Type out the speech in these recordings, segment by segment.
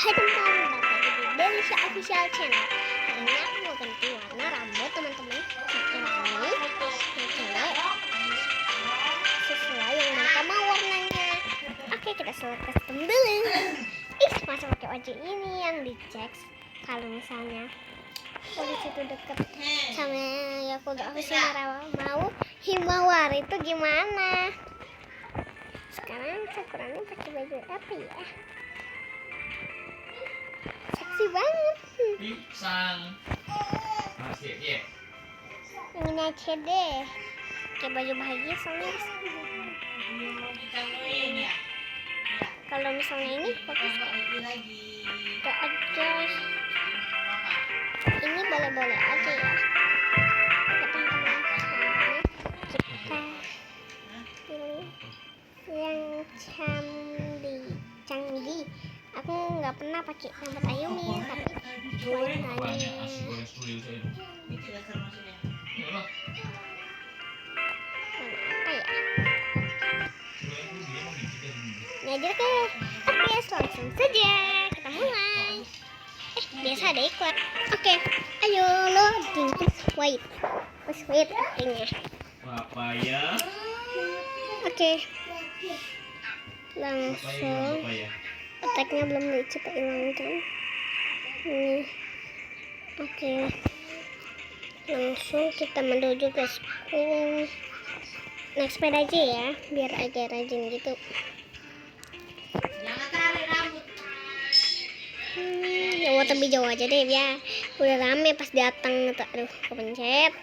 Hai teman-teman, balik lagi di Delisha Official Channel. Hari ini aku mau ganti warna rambut teman-teman. Yang cewek sesuai yang mereka mau warnanya. Oke, kita selesai custom dulu. Masa pakai baju ini yang dicek kalau misalnya polisi itu deket sama Yakult Official mau Himawari itu gimana? Sekarang Sakurani pakai baju apa ya? Seksi banget. Pisang. Masih ya. Yang ini aja deh. Kayak baju bahagia soalnya. Kalau misalnya ini bagus kan? Gak aja. Ini boleh-boleh aja ya. Teman-teman, kita pilih yang canggih. Aku nggak pernah pakai rambut Ayumi, tapi warnanya apa ya? Ini aja ke. Oke, langsung saja kita mulai. Biasa ada iklan. Oke, ayo loading. Wait artinya. Apa ya? Oke, langsung. Otaknya belum cepat hilangkan. Ini. Oke. Langsung kita menuju ke school. Naik sepeda aja ya, biar agak rajin gitu. Jangan tarik rambut. Ya mau lebih jauh aja deh ya. Udah rame pas datang. Aduh, kepencet.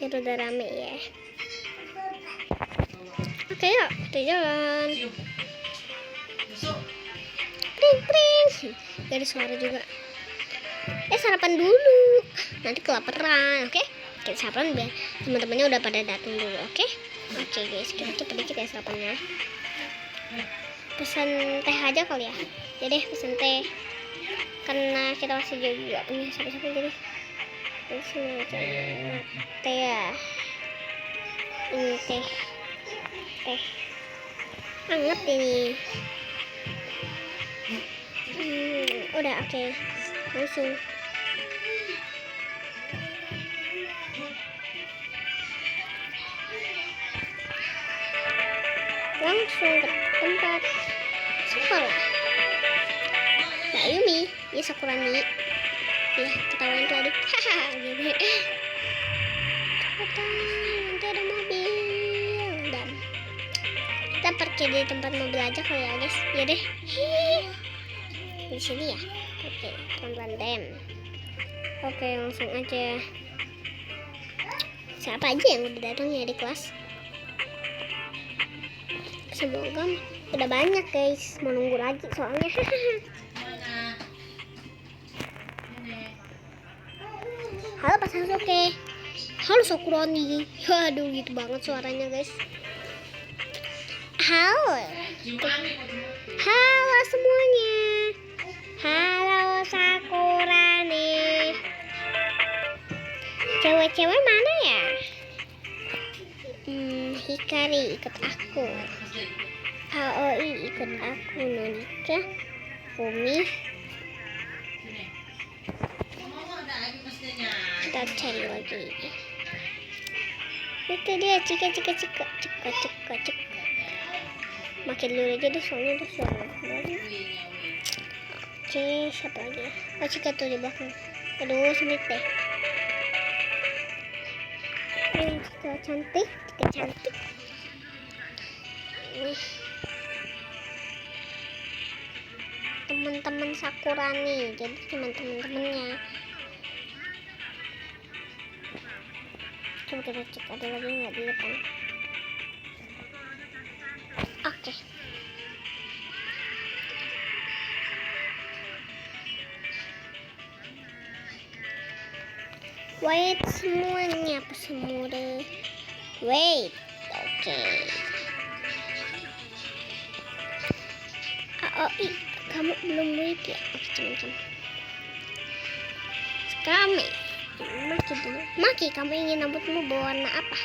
Ya udah rame ya. Oke, yuk kita jalan. Pring. Gak ada suara juga. Sarapan dulu. Nanti kelaparan, oke? Kita sarapan biar teman-temannya udah pada datang dulu, oke? Oke guys, kita cepet dikit ya sarapannya. Pesan teh aja kali ya. Jadi pesan teh. Karena kita masih juga punya siapa-siapa jadi. Pesan aja teh ya. Ini teh. Anget ini. Udah oke. Langsung ke tempat sekolah. Mbak Yumi, ya Sakurani. Ya, ketahuan tadi. Hahaha, gitu. Nanti ada mobil dan kita parkir di tempat mobil aja kali ya guys. Ya deh. Di sini ya. Oke, pelan-pelan dem. Oke, langsung aja. Siapa aja yang udah datang ya di kelas? Semoga udah banyak guys. Mau nunggu lagi soalnya. Halo Pak Sasuke. Halo Sakurani. Aduh gitu banget suaranya guys. Halo semuanya. Halo Sakurani. Cewek-cewek mana ya? Hikari ikut aku. Aoi ikut aku. Nonika, Fumi. Kita cari lagi. Itu dia cika. Makin dulu aja deh soalnya udah suara. Oke, siapa lagi? Oh, Cika tuh di belakang. Aduh, sempit deh. Cika cantik. Nih. Teman-teman Sakurani, jadi teman-temannya. Coba kita cek ada lagi nggak di depan. Oke. Wait semuanya apa semua deh. Wait. Oke. Aoi, kamu belum wait ya? Oke, teman-teman. Maki, kamu ingin rambutmu berwarna apa?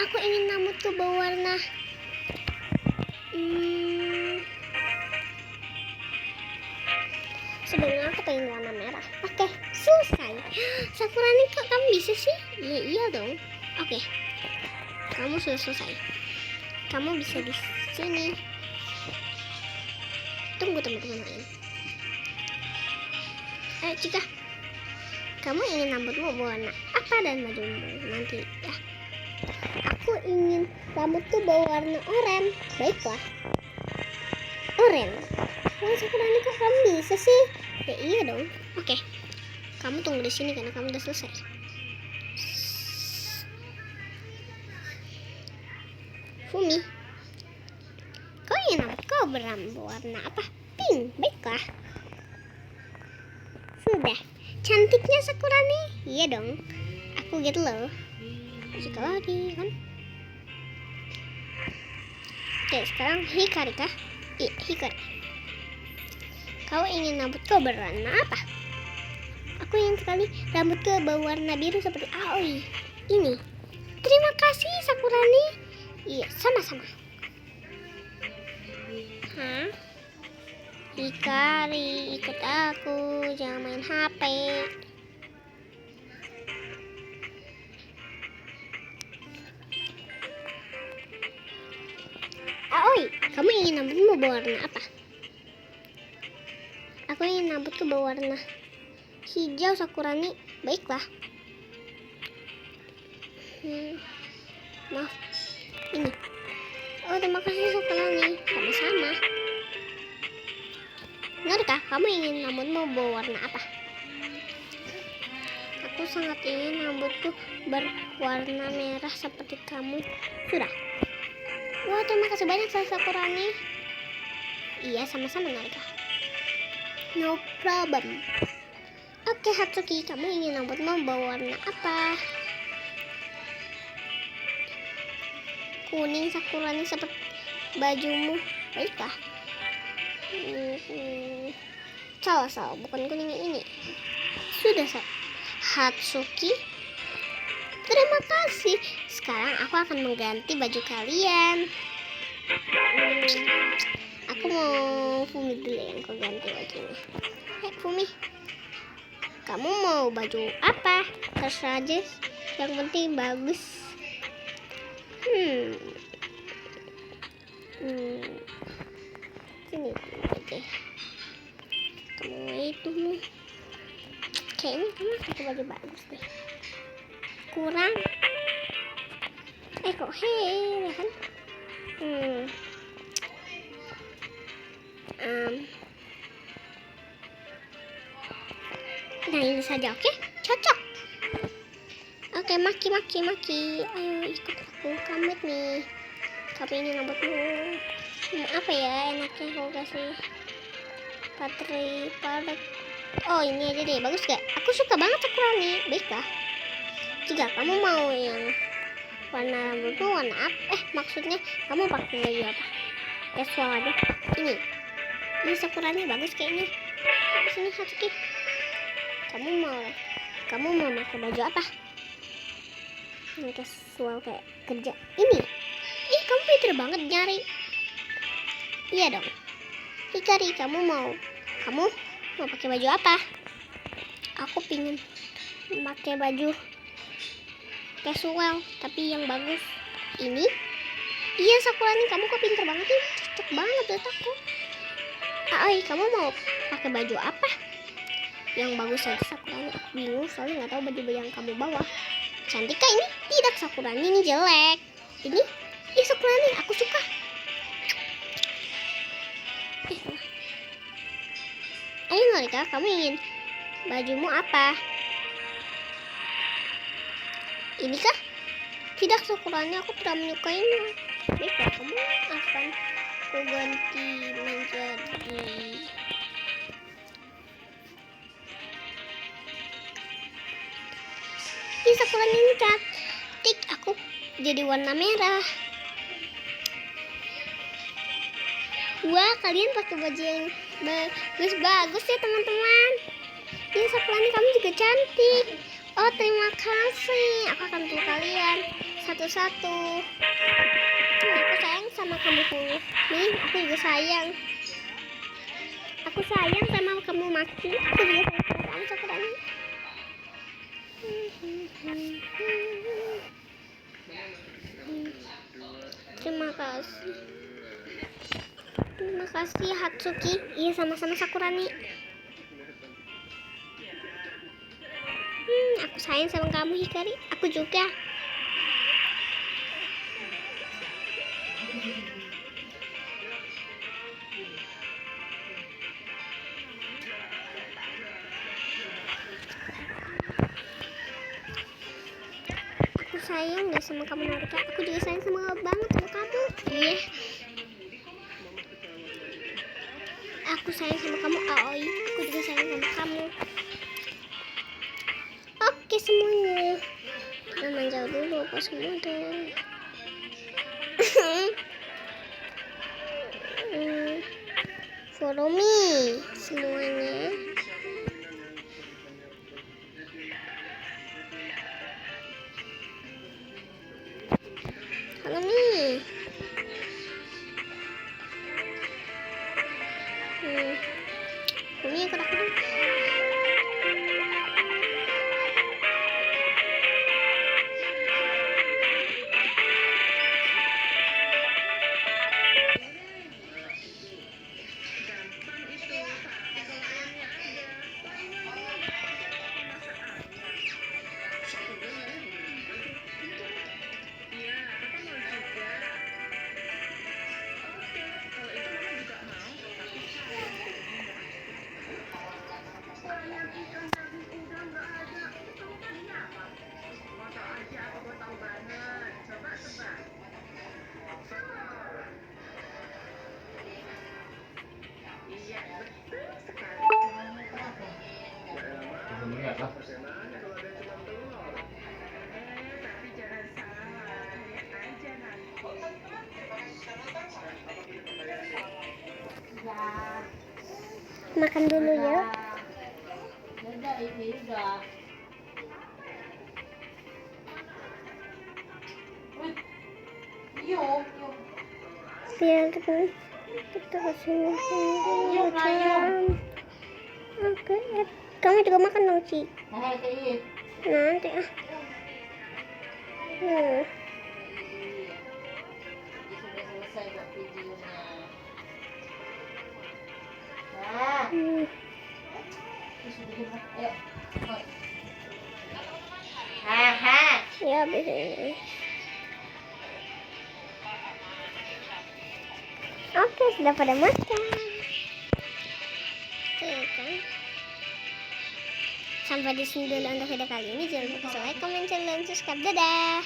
Aku ingin rambutku berwarna sebenarnya aku pengen warna merah. Oke, selesai. Sakurani, kok kamu bisa sih? Ya iya dong. Oke, kamu sudah selesai. Kamu bisa di sini. Tunggu teman-teman lain. Cika, kamu ingin rambutmu berwarna apa dan bajumu nanti ya? Aku ingin rambutku berwarna oranye. Baiklah, oranye. Wah, Sakurani, kok kamu bisa sih? Ya iya dong. Oke, kamu tunggu di sini karena kamu udah selesai. Fumi, kau ingin rambutku berwarna apa? Pink. Baiklah. Sudah. Cantiknya Sakurani. Iya dong. Aku gitu loh. Suka lagi kan. Oke, sekarang Hikari kah? Iya, Hikari. Kau ingin rambutku berwarna apa? Aku ingin sekali rambutku berwarna biru seperti Aoi. Ini. Terima kasih Sakurani. Iya, sama-sama. Hah? Hikari, ikut aku, jangan main HP. Aoi, kamu ingin rambutmu berwarna apa? Aku ingin rambutku berwarna hijau Sakurani. Baiklah. Maaf. Ini. Oh, terima kasih Sakurani. Sama-sama. Benarkah kamu ingin rambutmu berwarna apa? Aku sangat ingin rambutku berwarna merah seperti kamu. Sudah. Wah, terima kasih banyak Sakurani. Iya, sama-sama Narika. No problem. Oke, Hatsuki, kamu ingin rambutmu berwarna apa? Kuning Sakurani seperti bajumu. Baiklah. Salah, bukan kuning ini. Sudah, Hatsuki. Terima kasih. Sekarang aku akan mengganti baju kalian. Aku mau Fumi dulu yang aku ganti bajunya. Fumi, kamu mau baju apa? Terserah aja. Yang penting bagus. Sini aja. Kamu itu nih. Kayaknya kamu pakai baju bagus deh. Kurang. Kok ya kan? Nah, ini saja, oke? Cocok. Oke, maki. Ayo ikut aku, kamit nih. Tapi ini rambutmu apa ya enaknya aku kasih padat. Oh, ini aja deh, bagus gak? Aku suka banget Sakurani. Baiklah. Jika kamu mau yang warna rambutmu warna apa? Maksudnya kamu pakai baju apa? Casual aja. Ini Sakurani bagus kayaknya. Sini Hatsuki. Kamu mau pakai baju apa? Yang casual kayak kerja. Ini. Kamu pinter banget nyari. Iya dong. Hikari, kamu mau pakai baju apa? Aku pingin pakai baju casual tapi yang bagus. Ini? Iya Sakurani, kamu kok pinter banget ini. Cocok banget buat aku. Aoi, kamu mau pakai baju apa? Yang bagus saja Sakurani. Aku bingung soalnya nggak tahu baju yang kamu bawa. Cantik kah ini? Tidak Sakurani, ini jelek. Ini? Sakurani, aku suka. Ayo Norika, kamu ingin bajumu apa? Ini kah? Tidak Sakurani, aku tidak menyukainya. Baiklah, kamu akan aku ganti menjadi Sakurani ini cantik. Aku jadi warna merah. Wah, kalian pakai baju yang bagus ya teman-teman. Ini Sakurani, kamu juga cantik. Oh, terima kasih. Aku akan tuh kalian satu-satu. Aku sayang sama kamu. Nih, aku juga sayang. Aku aku sayang sama kamu Maki. Aku juga sayang sama kamu Sakurani. Terima kasih. Terima kasih Hatsuki. Iya sama-sama Sakurani. Aku sayang sama kamu Hikari. Aku juga. Aku sayang deh sama kamu Naruto. Aku juga sayang banget sama kamu. Iya. Aku sayang sama kamu Aoi. Aku juga sayang sama kamu. Oke semuanya. Kita menjauh dulu apa semua tuh. Follow me semuanya. Follow me. Ini ikut aku dulu. Lihat lah. Makan dulu ya. Biar kita kesini. Oke, kamu juga makan dong Ci. Nanti ah. Ya bisa. Oke, sudah pada makan. Oke, kan? Sampai di sini dulu untuk video kali ini. Jangan lupa like, comment, dan subscribe. Dadah.